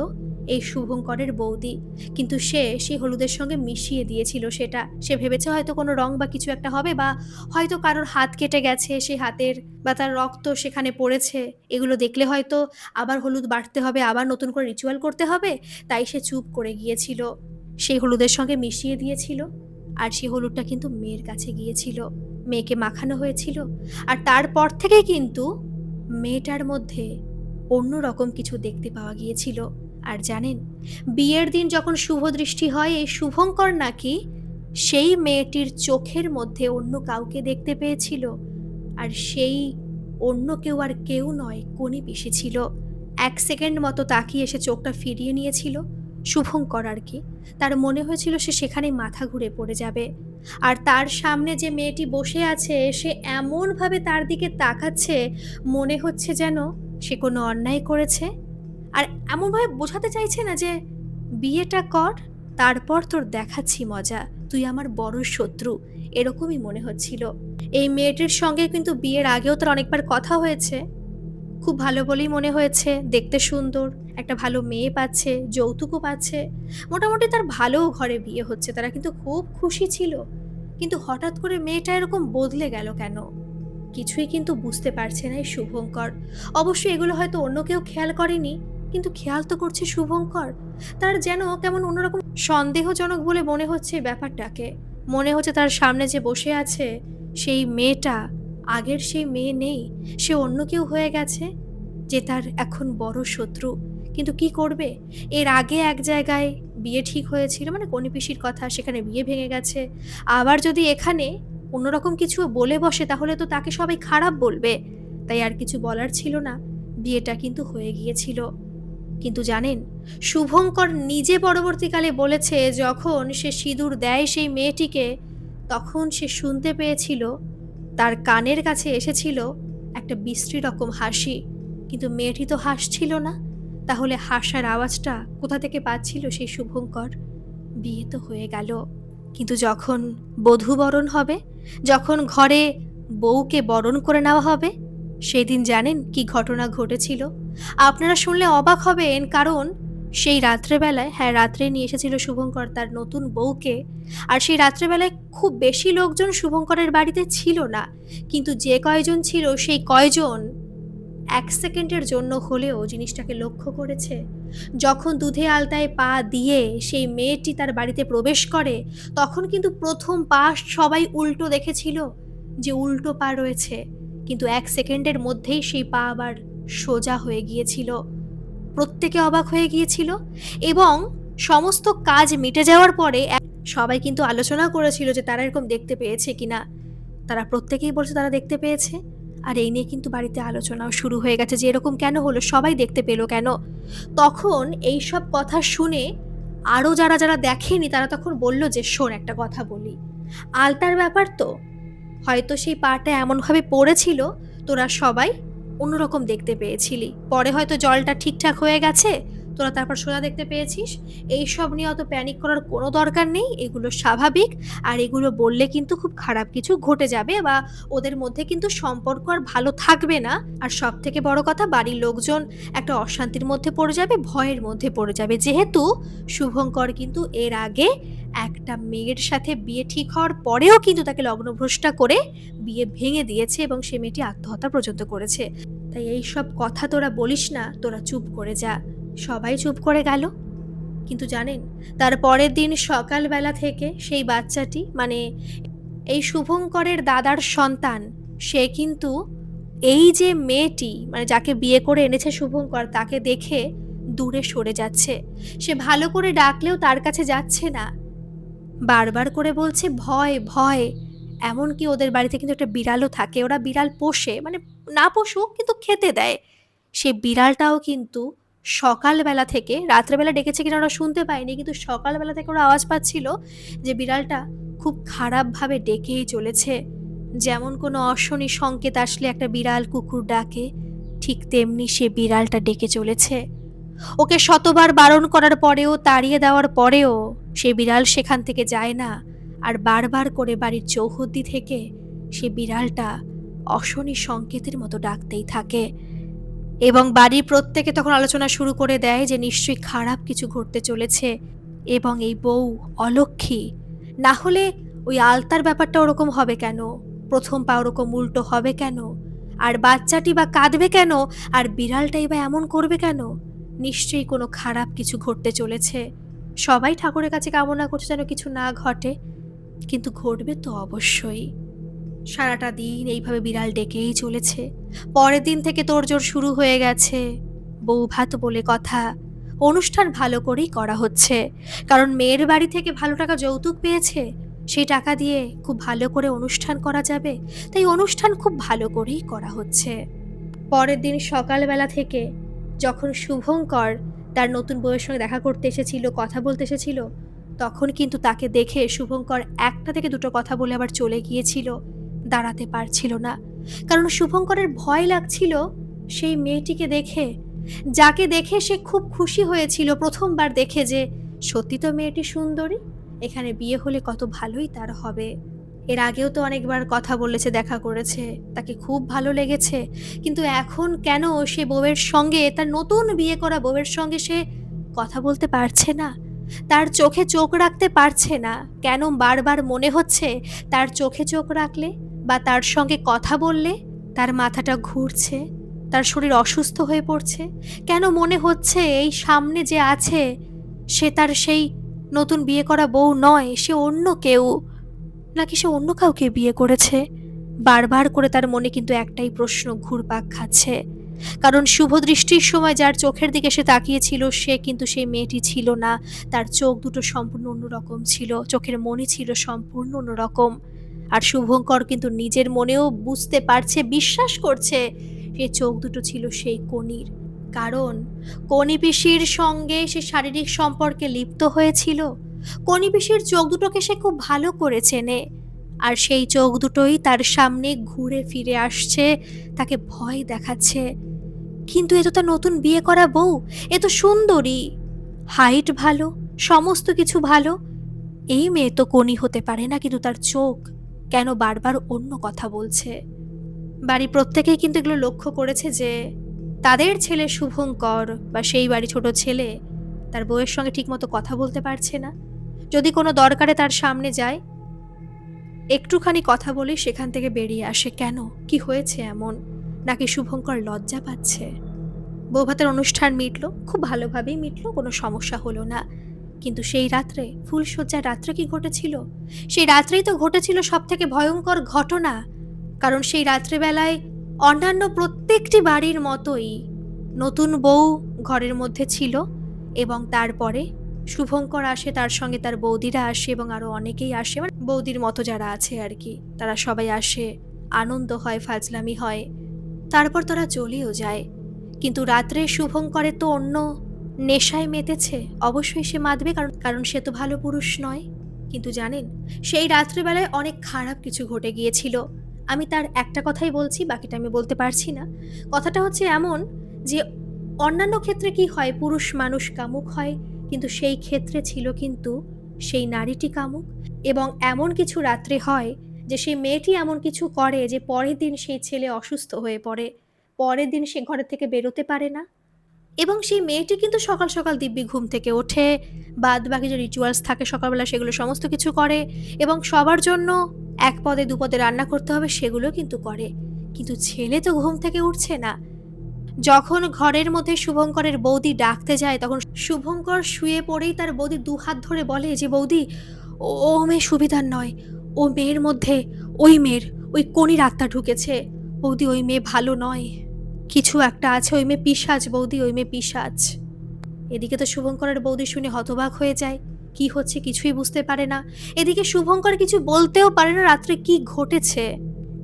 এই শুভঙ্করের বৌদি। কিন্তু সে সেই হলুদের সঙ্গে মিশিয়ে দিয়েছিল সেটা। সে ভেবেছে হয়তো কোনো রং বা কিছু একটা হবে, বা হয়তো কারোর হাত কেটে গেছে, সেই হাতের বা তার রক্ত সেখানে পড়েছে। এগুলো দেখলে হয়তো আবার হলুদ বাটতে হবে, আবার নতুন করে রিচুয়াল করতে হবে। তাই সে চুপ করে গিয়েছিল। সেই হলুদের সঙ্গে মিশিয়ে দিয়েছিল। আর সেই হলুদটা কিন্তু মেয়ের কাছে গিয়েছিল। মেয়েকে মাখানো হয়েছিল। আর তারপর থেকে কিন্তু মেয়েটার মধ্যে অন্যরকম কিছু দেখতে পাওয়া গিয়েছিল। আর জানেন, বিয়ের দিন যখন শুভ দৃষ্টি হয়, এই শুভঙ্কর নাকি সেই মেয়েটির চোখের মধ্যে অন্য কাউকে দেখতে পেয়েছিল। আর সেই অন্য কেউ আর কেউ নয়, কোনি পিসি ছিল। ১ সেকেন্ড মতো তাকিয়ে এসে চোখটা ফিরিয়ে নিয়েছিল শুভঙ্কর আর কি। তার মনে হয়েছিল সে সেখানেই মাথা ঘুরে পড়ে যাবে। আর তার সামনে যে মেয়েটি বসে আছে, সে এমনভাবে তার দিকে তাকাচ্ছে, মনে হচ্ছে যেন সে কোনো অন্যায় করেছে। আর এমনভাবে বোঝাতে চাইছে না যে বিয়েটা কর, তারপর তোর দেখাচ্ছি মজা, তুই আমার বড় শত্রু, এরকমই মনে হচ্ছিল। এই মেয়েটির সঙ্গে কিন্তু বিয়ের আগেও তার অনেকবার কথা হয়েছে। খুব ভালো বলেই মনে হয়েছে, দেখতে সুন্দর, একটা ভালো মেয়ে পাচ্ছে, যৌতুকও পাচ্ছে, মোটামুটি তার ভালো ঘরে বিয়ে হচ্ছে, তারা কিন্তু খুব খুশি ছিল। কিন্তু হঠাৎ করে মেয়েটা এরকম বদলে গেল কেন? কিছুই কিন্তু বুঝতে পারছে না এই শুভঙ্কর। অবশ্যই এগুলো হয়তো অন্য কেউ খেয়াল করেনি, কিন্তু খেয়াল তো করছে শুভঙ্কর। তার যেন কেমন অন্যরকম সন্দেহজনক বলে মনে হচ্ছে ব্যাপারটাকে। মনে হচ্ছে তার সামনে যে বসে আছে সেই মেয়েটা আগের সেই মেয়ে নেই, সে অন্য কেউ হয়ে গেছে, যে তার এখন বড় শত্রু। কিন্তু কি করবে? এর আগে এক জায়গায় বিয়ে ঠিক হয়েছিল, মানে কনিপিসির কথা, সেখানে বিয়ে ভেঙে গেছে। আবার যদি এখানে অন্যরকম কিছু বলে বসে তাহলে তো তাকে সবাই খারাপ বলবে। তাই আর কিছু বলার ছিল না, বিয়েটা কিন্তু হয়ে গিয়েছিল। কিন্তু জানেন, শুভঙ্কর নিজে পরবর্তীকালে বলেছে যখন সে সিঁদুর দেয় সেই মেয়েটিকে, তখন সে শুনতে পেয়েছিল, তার কানের কাছে এসেছিল একটা বিশ্রী রকম হাসি। কিন্তু মেয়েটি তো হাসছিল না, তাহলে হাসার আওয়াজটা কোথা থেকে পাচ্ছিল সেই শুভঙ্কর? বিয়ে তো হয়ে গেল, কিন্তু যখন বধূ বরণ হবে, যখন ঘরে বউকে বরণ করে নেওয়া হবে, সেদিন জানেন কি ঘটনা ঘটেছিল? আপনারা শুনলে অবাক হবেন, কারণ সেই রাত্রেবেলায়, হ্যাঁ রাত্রে নিয়ে এসেছিল শুভঙ্কর তার নতুন বউকে। আর সেই রাত্রেবেলায় খুব বেশি লোকজন শুভঙ্করের বাড়িতে ছিল না, কিন্তু যে কয়জন ছিল সেই কয়জন ১ সেকেন্ডের জন্য হলেও জিনিসটাকে লক্ষ্য করেছে। যখন দুধে আলতায় পা দিয়ে সেই মেয়েটি তার বাড়িতে প্রবেশ করে, তখন কিন্তু প্রথম পা সবাই উল্টো দেখেছিল, যে উল্টো পা রয়েছে। কিন্তু ১ সেকেন্ডের মধ্যেই সেই পা আবার সোজা হয়ে গিয়েছিল। প্রত্যেকে অবাক হয়ে গিয়েছিল এবং সমস্ত কাজ মিটে যাওয়ার পরে সবাই কিন্তু আলোচনা করেছিল যে তারা এরকম দেখতে পেয়েছে কিনা। তারা প্রত্যেকেই বলছে তারা দেখতে পেয়েছে। আর এই নিয়ে কিন্তু বাড়িতে আলোচনাও শুরু হয়ে গেছে যে এরকম কেন হলো, সবাই দেখতে পেল কেন? তখন এই সব কথা শুনে আরও যারা যারা দেখেনি তারা তখন বলল যে শোন একটা কথা বলি, আলতার ব্যাপার তো, হয়তো সেই পাটা এমনভাবে পড়েছিল তোরা সবাই অন্যরকম দেখতে পেয়েছিলি, পরে হয়তো জলটা ঠিকঠাক হয়ে গেছে, তোরা তারপর সোজা দেখতে পেয়েছিস। এইসব নিয়ে অত প্যানিক করার কোনো দরকার নেই, এগুলো স্বাভাবিক। আর এগুলো বললে কিন্তু খুব খারাপ কিছু ঘটে যাবে, বা ওদের মধ্যে কিন্তু সম্পর্ক আর ভালো থাকবে না। আর সব থেকে বড় কথা, বাড়ির লোকজন একটা অশান্তির মধ্যে পড়ে যাবে, ভয়ের মধ্যে পড়ে যাবে। যেহেতু শুভঙ্কর কিন্তু এর আগে একটা মেয়ের সাথে বিয়ে ঠিক হওয়ার পরেও কিন্তু তাকে লগ্নভ্রষ্টা করে বিয়ে ভেঙে দিয়েছে এবং সে মেয়েটি আত্মহত্যা পর্যন্ত করেছে। তাই এইসব কথা তোরা বলিস না, তোরা চুপ করে যা। সবাই চুপ করে গেল। কিন্তু জানেন, তার পরের দিন সকালবেলা থেকে সেই বাচ্চাটি, মানে এই শুভঙ্করের দাদার সন্তান, সে কিন্তু এই যে মেয়েটি, মানে যাকে বিয়ে করে এনেছে শুভঙ্কর, তাকে দেখে দূরে সরে যাচ্ছে। সে ভালো করে ডাকলেও তার কাছে যাচ্ছে না, বারবার করে বলছে ভয় ভয়। এমনকি ওদের বাড়িতে কিন্তু একটা বিড়ালও থাকে, ওরা বিড়াল পোষে, মানে না পোষুক কিন্তু খেতে দেয়। সে বিড়ালটাও কিন্তু সকালবেলা থেকে, রাত্রেবেলা ডেকেছে কিনা ওরা শুনতে পায়নি, কিন্তু সকালবেলা থেকে ওরা আওয়াজ পাচ্ছিল যে বিড়ালটা খুব খারাপভাবে ডেকেই চলেছে। যেমন কোনো অশনি সংকেত আসলে একটা বিড়াল কুকুর ডাকে, ঠিক তেমনি সে বিড়ালটা ডেকে চলেছে। ওকে শতবার বারণ করার পরেও, তাড়িয়ে দেওয়ার পরেও সে বিড়াল সেখান থেকে যায় না, আর বারবার করে বাড়ির চৌহদ্দি থেকে সে বিড়ালটা অশনি সংকেতের মতো ডাকতেই থাকে। এবং বাড়ির প্রত্যেকে তখন আলোচনা শুরু করে দেয় যে নিশ্চয়ই খারাপ কিছু ঘটতে চলেছে, এবং এই বউ অলক্ষ্মী। না হলে ওই আলতার ব্যাপারটা ওরকম হবে কেন, প্রথম পা ওরকম উল্টো হবে কেন, আর বাচ্চাটি বা কাঁদবে কেন, আর বিড়ালটাই বা এমন করবে কেন? নিশ্চয়ই কোনো খারাপ কিছু ঘটতে চলেছে। সবাই ঠাকুরের কাছে কামনা করছে যেন কিছু না ঘটে, কিন্তু ঘটবে তো অবশ্যই। সারাটা দিন এইভাবে বিড়াল ডেকেই চলেছে। পরের দিন থেকে তোড়জোড় শুরু হয়ে গেছে। বউ ভাত বলে কথা, অনুষ্ঠান ভালো করেই করা হচ্ছে, কারণ মেয়ের বাড়ি থেকে ভালো টাকা যৌতুক পেয়েছে, সেই টাকা দিয়ে খুব ভালো করে অনুষ্ঠান করা যাবে, তাই অনুষ্ঠান খুব ভালো করেই করা হচ্ছে। পরের দিন সকালবেলা থেকে যখন শুভঙ্কর তার নতুন বউয়ের সঙ্গে দেখা করতে এসেছিল, কথা বলতে এসেছিল, তখন কিন্তু তাকে দেখে শুভঙ্কর একটা থেকে দুটো কথা বলে আবার চলে গিয়েছিল। দাঁড়াতে পারছিল না, কারণ শুভঙ্করের ভয় লাগছিল সেই মেয়েটিকে দেখে, যাকে দেখে সে খুব খুশি হয়েছিল প্রথমবার দেখে, যে সত্যি তো মেয়েটি সুন্দরী, এখানে বিয়ে হলে কত ভালোই তার হবে। এর আগেও তো অনেকবার কথা বলেছে, দেখা করেছে, তাকে খুব ভালো লেগেছে, কিন্তু এখন কেন সে বউয়ের সঙ্গে, তার নতুন বিয়ে করা বউয়ের সঙ্গে সে কথা বলতে পারছে না, তার চোখে চোখ রাখতে পারছে না? কেন বারবার মনে হচ্ছে তার চোখে চোখ রাখলে বা তার সঙ্গে কথা বললে তার মাথাটা ঘুরছে, তার শরীর অসুস্থ হয়ে পড়ছে? কেন মনে হচ্ছে এই সামনে যে আছে সে তার সেই নতুন বিয়ে করা বউ নয়, সে অন্য কেউ, নাকি সে অন্য কাউকে বিয়ে করেছে? বারবার করে তার মনে কিন্তু একটাই প্রশ্ন ঘুরপাক খাচ্ছে, কারণ শুভ দৃষ্টির সময় যার চোখের দিকে সে তাকিয়েছিল সে কিন্তু সেই মেয়েটি ছিল না। তার চোখ দুটো সম্পূর্ণ অন্যরকম ছিল, চোখের মনি ছিল সম্পূর্ণ অন্যরকম। আর শুভঙ্কর কিন্তু নিজের মনেও বুঝতে পারছে, বিশ্বাস করছে সে চোখ দুটো ছিল সেই কনির, কারণ কনি পিসির সঙ্গে সে শারীরিক সম্পর্কে লিপ্ত হয়েছিল। কনি পিসির চোখ দুটোকে সে খুব ভালো করে চেনে, আর সেই চোখ দুটোই তার সামনে ঘুরে ফিরে আসছে, তাকে ভয় দেখাচ্ছে। কিন্তু এ তো তার নতুন বিয়ে করা বউ, এ তো সুন্দরী, হাইট ভালো, সমস্ত কিছু ভালো, এই মেয়ে তো কোনি হতে পারে না, কিন্তু তার চোখ কেন বারবার অন্য কথা বলছে? বাড়ি প্রত্যেকেই কিন্তু এগুলো লক্ষ্য করেছে যে তাদের ছেলে শুভঙ্কর বা সেই বাড়ি ছোট ছেলে তার বউয়ের সঙ্গে ঠিকমতো কথা বলতে পারছে না। যদি কোনো দরকারে তার সামনে যায়, একটুখানি কথা বলে সেখান থেকে বেরিয়ে আসে। কেন, কি হয়েছে এমন? নাকি শুভঙ্কর লজ্জা পাচ্ছে? বৌভাতের অনুষ্ঠান মিটলো, খুব ভালোভাবেই মিটলো, কোনো সমস্যা হলো না। কিন্তু সেই রাত্রে, ফুলশয্যার রাত্রে কি ঘটেছিল? সেই রাত্রেই তো ঘটেছিল সব থেকে ভয়ঙ্কর ঘটনা, কারণ সেই রাত্রেবেলায় অন্যান্য প্রত্যেকটি বাড়ির মতোই নতুন বউ ঘরের মধ্যে ছিল, এবং তারপরে শুভঙ্কর আসে, তার সঙ্গে তার বৌদিরা আসে, এবং আরো অনেকেই আসে, মানে বৌদির মতো যারা আছে আর কি, তারা সবাই আসে, আনন্দ হয়, ফাজলামি হয়, তারপর তারা চলেও যায়। কিন্তু রাত্রে শুভঙ্করের তো অন্য নেশায় মেতেছে, অবশ্যই সে মাতবে, কারণ কারণ সে তো ভালো পুরুষ নয়। কিন্তু জানেন, সেই রাত্রিবেলায় অনেক খারাপ কিছু ঘটে গিয়েছিল। আমি তার একটা কথাই বলছি, বাকিটা আমি বলতে পারছি না। কথাটা হচ্ছে এমন যে অন্যান্য ক্ষেত্রে কি হয়, পুরুষ মানুষ কামুক হয়, কিন্তু সেই ক্ষেত্রে ছিল কিন্তু সেই নারীটি কামুক। এবং এমন কিছু রাত্রে হয় যে সেই মেয়েটি এমন কিছু করে যে পরের দিন সেই ছেলে অসুস্থ হয়ে পড়ে, পরের দিন সে ঘরের থেকে বেরোতে পারে না, এবং সেই মেয়েটি কিন্তু সকাল সকাল দিব্যি ঘুম থেকে ওঠে, বাদ বাকি যে রিচুয়ালস থাকে সকালবেলা সেগুলো সমস্ত কিছু করে, এবং সবার জন্য এক পদে দুপদে রান্না করতে হবে সেগুলো কিন্তু করে। কিন্তু ছেলে তো ঘুম থেকে উঠছে না, যখন ঘরের মধ্যে শুভঙ্করের বৌদি ডাকতে যায় তখন শুভঙ্কর শুয়ে পড়েই তার বৌদি দুহাত ধরে বলে যে, বৌদি ও মেয়ে সুবিধার নয়, ও মেয়ের মধ্যে ওই কনির আত্মা ঢুকেছে, বৌদি ওই মেয়ে ভালো নয়, কিছু একটা আছে, ওই মেয়ে পিশাচ বৌদি, ওই মেয়ে পিশাচ। এদিকে তো শুভঙ্করের বৌদি শুনে হতবাক হয়ে যায়, কি হচ্ছে কিছুই বুঝতে পারে না। এদিকে শুভঙ্কর কিছু বলতেও পারে না রাত্রে কি ঘটেছে।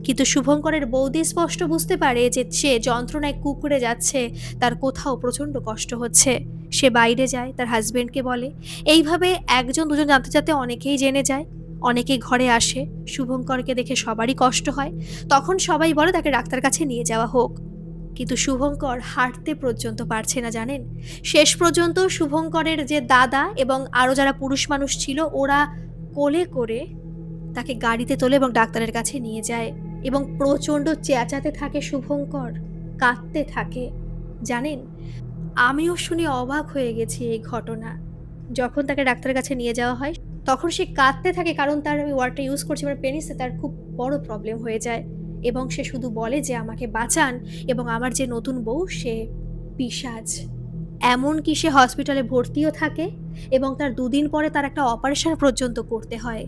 কিন্তু শুভঙ্করের বৌদি স্পষ্ট বুঝতে পারে যে সে যন্ত্রণায় কুঁকড়ে যাচ্ছে, তার কোথাও প্রচণ্ড কষ্ট হচ্ছে। সে বাইরে যায়, তার হাজবেন্ডকে বলে। এইভাবে একজন দুজন জানতে জানতে অনেকেই জেনে যায়, অনেকেই ঘরে আসে। শুভঙ্করকে দেখে সবারই কষ্ট হয়। তখন সবাই বলে তাকে ডাক্তার কাছে নিয়ে যাওয়া হোক। কিন্তু শুভঙ্কর হাঁটতে পর্যন্ত পারছে না, জানেন। শেষ পর্যন্ত শুভঙ্করের যে দাদা এবং আরও যারা পুরুষ মানুষ ছিল, ওরা কোলে করে তাকে গাড়িতে তোলে এবং ডাক্তারের কাছে নিয়ে যায়। এবং প্রচণ্ড চেঁচাতে থাকে শুভঙ্কর, কাঁদতে থাকে। জানেন, আমিও শুনে অবাক হয়ে গেছি এই ঘটনা। যখন তাকে ডাক্তারের কাছে নিয়ে যাওয়া হয় তখন সে কাঁদতে থাকে, কারণ তার, আমি ওয়ার্ডটা ইউজ করছি, মানে পেনিসে তার খুব বড় প্রবলেম হয়ে যায়। এবং সে শুধু বলে যে আমাকে বাঁচান, এবং আমার যে নতুন বউ সে পিশাচ। এমনকি সে হসপিটালে ভর্তিও থাকে এবং তার 2 দিন পরে তার একটা অপারেশন পর্যন্ত করতে হয়।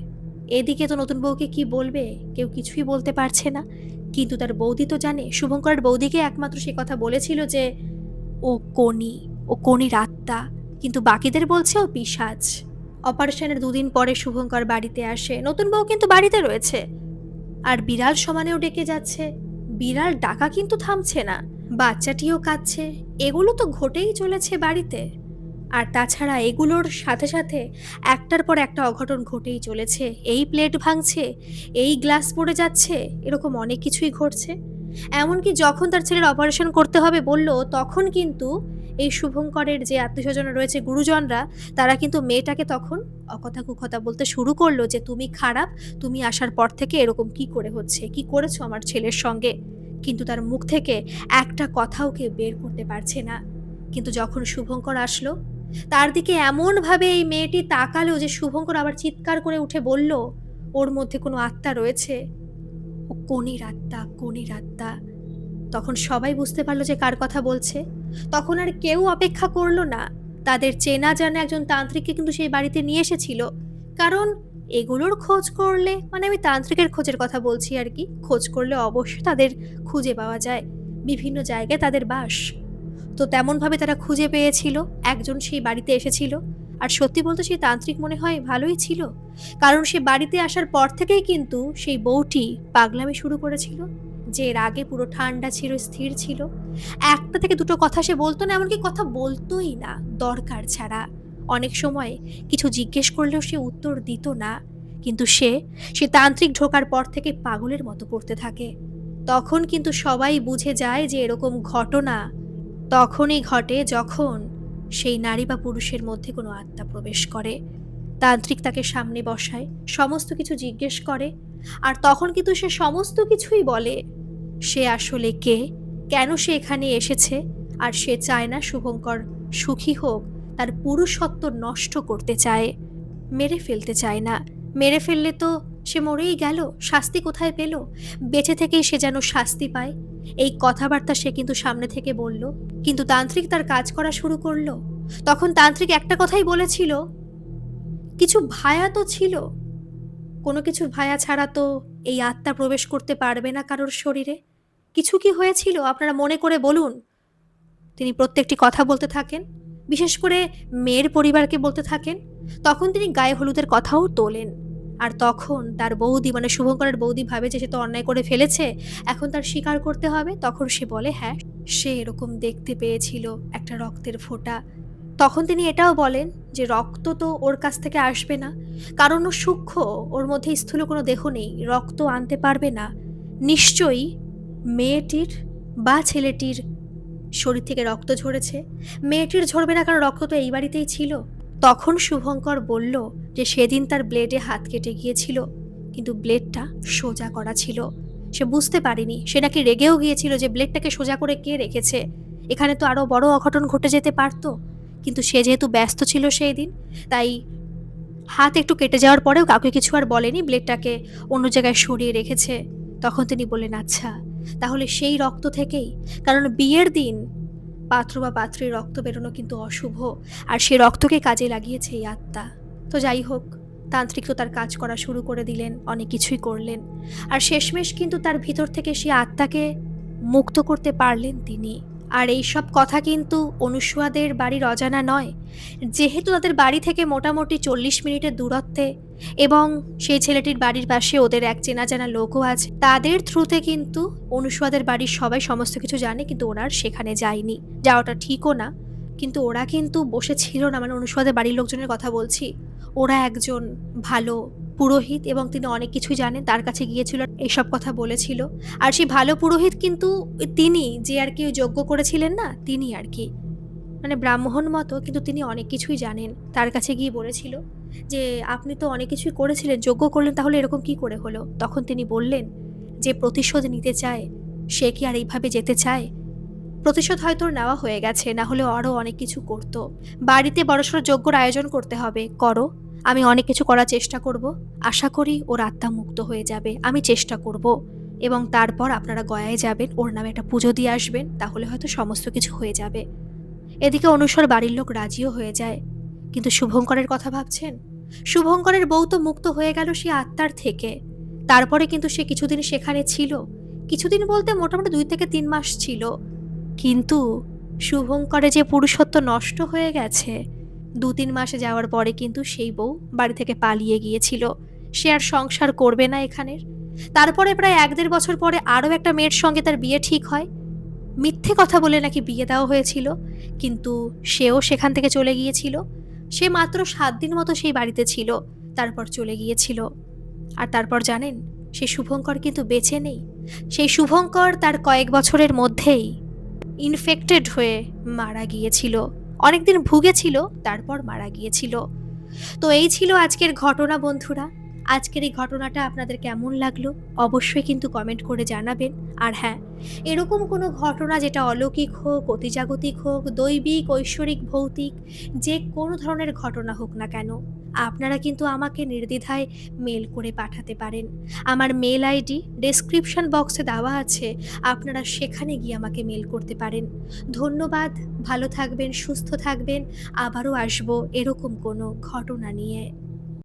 এদিকে তো নতুন বউকে কি বলবে, কেউ কিছুই বলতে পারছে না। কিন্তু তার বৌদি তো জানে। শুভঙ্করের বৌদিকে একমাত্র সে কথা বলেছিল যে ও কোনি, ও কোনির আত্মা, কিন্তু বাকিদের বলছে ও পিশাচ। অপারেশনের 2 দিন পরে শুভঙ্কর বাড়িতে আসে, নতুন বউ কিন্তু বাড়িতে রয়েছে। আর বিড়াল সমানেও ডেকে যাচ্ছে, বিড়াল ডাকা কিন্তু থামছে না, বাচ্চাটিও কাঁদছে। এগুলো তো ঘটেই চলেছে বাড়িতে। আর তাছাড়া এগুলোর সাথে সাথে একটার পর একটা অঘটন ঘটেই চলেছে। এই প্লেট ভাঙছে, এই গ্লাস পড়ে যাচ্ছে, এরকম অনেক কিছুই ঘটছে। এমনকি যখন তার ছেলের অপারেশন করতে হবে বলল, তখন কিন্তু এই শুভঙ্করের যে আত্মীয়স্বজন রয়েছে, গুরুজনরা, তারা কিন্তু মেয়েটাকে তখন অকথা কুকথা বলতে শুরু করলো যে তুমি খারাপ, তুমি আসার পর থেকে এরকম কি করে হচ্ছে, কি করেছো আমার ছেলের সঙ্গে। কিন্তু তার মুখ থেকে একটা কথাও কেউ বের করতে পারছে না। কিন্তু যখন শুভঙ্কর আসলো, তার দিকে এমনভাবে এই মেয়েটি তাকালো যে শুভঙ্কর আবার চিৎকার করে উঠে বলল ওর মধ্যে কোনো আত্মা রয়েছে, ও কোনির আত্মা, কোনির আত্মা। তখন সবাই বুঝতে পারলো যে কার কথা বলছে। তখন আর কেউ অপেক্ষা করলো না, তাদের চেনা জানা একজন তান্ত্রিককে কিন্তু সেই বাড়িতে নিয়ে এসেছিল। কারণ এগুলোর খোঁজ করলে, মানে আমি তান্ত্রিকের খোঁজের কথা বলছি আর কি, খোঁজ করলে অবশ্যই তাদের খুঁজে পাওয়া যায়, বিভিন্ন জায়গায় তাদের বাস। তো তেমনভাবে তারা খুঁজে পেয়েছিল, একজন সেই বাড়িতে এসেছিল। আর সত্যি বলতে সেই তান্ত্রিক মনে হয় ভালোই ছিল, কারণ সে বাড়িতে আসার পর থেকেই কিন্তু সেই বউটি পাগলামি শুরু করেছিল। যে এর আগে পুরো ঠান্ডা ছিল, স্থির ছিল, একটা থেকে দুটো কথা সে বলতো না, এমনকি কথা বলতোই না দরকার ছাড়া। অনেক সময় কিছু জিজ্ঞেস করলেও সে উত্তর দিত না। কিন্তু সে তান্ত্রিক ঢোকার পর থেকে পাগলের মতো করতে থাকে। তখন কিন্তু সবাই বুঝে যায় যে এরকম ঘটনা তখনই ঘটে যখন সেই নারী বা পুরুষের মধ্যে কোনো আত্মা প্রবেশ করে। তান্ত্রিক তাকে সামনে বসায়, সমস্ত কিছু জিজ্ঞেস করে, আর তখন কিন্তু সে সমস্ত কিছুই বলে। সে আসলে কে, কেন সে এখানে এসেছে, আর সে চায় না শুভঙ্কর সুখী হোক, তার পুরুষত্ব নষ্ট করতে চায়, মেরে ফেলতে চায় না। মেরে ফেললে তো সে মরেই গেল, শাস্তি কোথায় পেল? বেঁচে থেকেই সে যেন শাস্তি পায়, এই কথাবার্তা সে কিন্তু সামনে থেকে বলল। কিন্তু তান্ত্রিক তার কাজ করা শুরু করলো। তখন তান্ত্রিক একটা কথাই বলেছিল, কিছু ভায়া তো ছিল, কোনো কিছুর ভায়া ছাড়া তো এই আত্মা প্রবেশ করতে পারবে না কারোর শরীরে। কিছু কি হয়েছিল আপনারা মনে করে বলুন। তিনি প্রত্যেকটি কথা বলতে থাকেন, বিশেষ করে মেয়ের পরিবারকে বলতে থাকেন। তখন তিনি গায়ে হলুদের কথাও তোলেন। আর তখন তার বৌদি, মানে শুভঙ্করের বৌদি ভাবে যে সে তো অন্যায় করে ফেলেছে, এখন তার স্বীকার করতে হবে। তখন সে বলে হ্যাঁ, সে এরকম দেখতে পেয়েছিল একটা রক্তের ফোঁটা। তখন তিনি এটাও বলেন যে রক্ত তো ওর কাছ থেকে আসবে না, কারণ ও সূক্ষ্ম, ওর মধ্যে স্থূল কোনো দেহ নেই, রক্ত আনতে পারবে না। নিশ্চয়ই মেয়েটির বা ছেলেটির শরীর থেকে রক্ত ঝরেছে। মেয়েটির ঝরবে না, কারণ রক্ত তো এই বাড়িতেই ছিল। তখন শুভঙ্কর বলল যে সেদিন তার ব্লেডে হাত কেটে গিয়েছিল, কিন্তু ব্লেডটা সোজা করা ছিল। সে বুঝতে পারেনি, সে নাকি রেগেও গিয়েছিল যে ব্লেডটাকে সোজা করে কে রেখেছে, এখানে তো আরো বড় অঘটন ঘটে যেতে পারতো। কিন্তু সে যেহেতু ব্যস্ত ছিল সেই দিন, তাই হাত একটু কেটে যাওয়ার পরেও কাউকে কিছু আর বলেনি, ব্লেডটাকে অন্য জায়গায় সরিয়ে রেখেছে। তখন তিনি বললেন, আচ্ছা তাহলে সেই রক্ত থেকেই, কারণ বিয়ের দিন পাত্র বা পাত্রীর রক্ত বেরোনো কিন্তু অশুভ, আর সে রক্তকে কাজে লাগিয়েছে এই আত্মা। তো যাই হোক, তান্ত্রিক তো তার কাজ করা শুরু করে দিলেন, অনেক কিছুই করলেন, আর শেষমেশ কিন্তু তার ভিতর থেকে সেই আত্মাকে মুক্ত করতে পারলেন তিনি। আর এইসব কথা কিন্তু অনুসুয়াদের বাড়ির অজানা নয়, যেহেতু তাদের বাড়ি থেকে মোটামুটি 40 মিনিটের দূরত্বে, এবং সেই ছেলেটির বাড়ির পাশে ওদের এক চেনা জানা লোকও আছে, তাদের থ্রুতে কিন্তু অনুসুয়াদের বাড়ির সবাই সমস্ত কিছু জানে, কিন্তু ওরা আর সেখানে যায়নি, যাওয়াটা ঠিকও না। কিন্তু ওরা কিন্তু বসেছিল না, মানে অনুসুয়াদের বাড়ির লোকজনের কথা বলছি, ওরা একজন ভালো পুরোহিত এবং তিনি অনেক কিছুই জানেন, তার কাছে গিয়েছিল, এইসব কথা বলেছিল। আর সেই ভালো পুরোহিত কিন্তু তিনি যে আর কি যজ্ঞ করেছিলেন না, তিনি আর কি, মানে ব্রাহ্মণ মতো, কিন্তু তিনি অনেক কিছুই জানেন। তার কাছে গিয়ে বলেছিল যে আপনি তো অনেক কিছুই করেছিলেন, যজ্ঞ করলেন, তাহলে এরকম কি করে হলো? তখন তিনি বললেন যে প্রতিশোধ নিতে চায় সে কি আর এইভাবে যেতে চায়? প্রতিশোধ হয়তো ওর নেওয়া হয়ে গেছে, না হলে আরও অনেক কিছু করতো। বাড়িতে বড়সড় যজ্ঞর আয়োজন করতে হবে, করো, আমি অনেক কিছু করার চেষ্টা করব, আশা করি ওর আত্মা মুক্ত হয়ে যাবে, আমি চেষ্টা করব। এবং তারপর আপনারা গয়ায় যাবেন, ওর নামে একটা পুজো দিয়ে আসবেন, তাহলে হয়তো সমস্ত কিছু হয়ে যাবে। এদিকে অনুসর বাড়ির লোক রাজিও হয়ে যায়। কিন্তু শুভঙ্করের কথা ভাবছেন? শুভঙ্করের বউ তো মুক্ত হয়ে গেল সে আত্মার থেকে, তারপরে কিন্তু সে কিছুদিন সেখানে ছিল, কিছুদিন বলতে মোটামুটি 2 থেকে 3 মাস ছিল। কিন্তু শুভঙ্করে যে পুরুষত্ব নষ্ট হয়ে গেছে, 2-3 মাসে যাওয়ার পরে কিন্তু সেই বউ বাড়ি থেকে পালিয়ে গিয়েছিল, সে আর সংসার করবে না এখানের। তারপরে প্রায় 1-1.5 বছর পরে আরও একটা মেয়ের সঙ্গে তার বিয়ে ঠিক হয়, মিথ্যে কথা বলে নাকি বিয়ে দেওয়া হয়েছিল, কিন্তু সেও সেখান থেকে চলে গিয়েছিল। সে মাত্র 7 দিন মতো সেই বাড়িতে ছিল, তারপর চলে গিয়েছিল। আর তারপর জানেন, সেই শুভঙ্কর কিন্তু বেঁচে নেই। সেই শুভঙ্কর তার কয়েক বছরের মধ্যেই ইনফেক্টেড হয়ে মারা গিয়েছিল, অনেকদিন ভুগেছিল, তারপর মারা গিয়েছিল। তো এই ছিল আজকের ঘটনা বন্ধুরা। আজকের এই ঘটনাটা আপনাদের কেমন লাগলো অবশ্যই কিন্তু কমেন্ট করে জানাবেন। আর হ্যাঁ, এরকম কোনো ঘটনা যেটা অলৌকিক হোক, অতিজাগতিক হোক, দৈবিক, ঐশ্বরিক, ভৌতিক, যে কোনো ধরনের ঘটনা হোক না কেন, আপনারা কিন্তু আমাকে নির্দ্বিধায় মেল করে পাঠাতে পারেন। আমার মেল আইডি ডেসক্রিপশন বক্সে দেওয়া আছে, আপনারা সেখানে গিয়ে আমাকে মেল করতে পারেন। ধন্যবাদ, ভালো থাকবেন, সুস্থ থাকবেন, আবারও আসবো এরকম কোনো ঘটনা নিয়ে।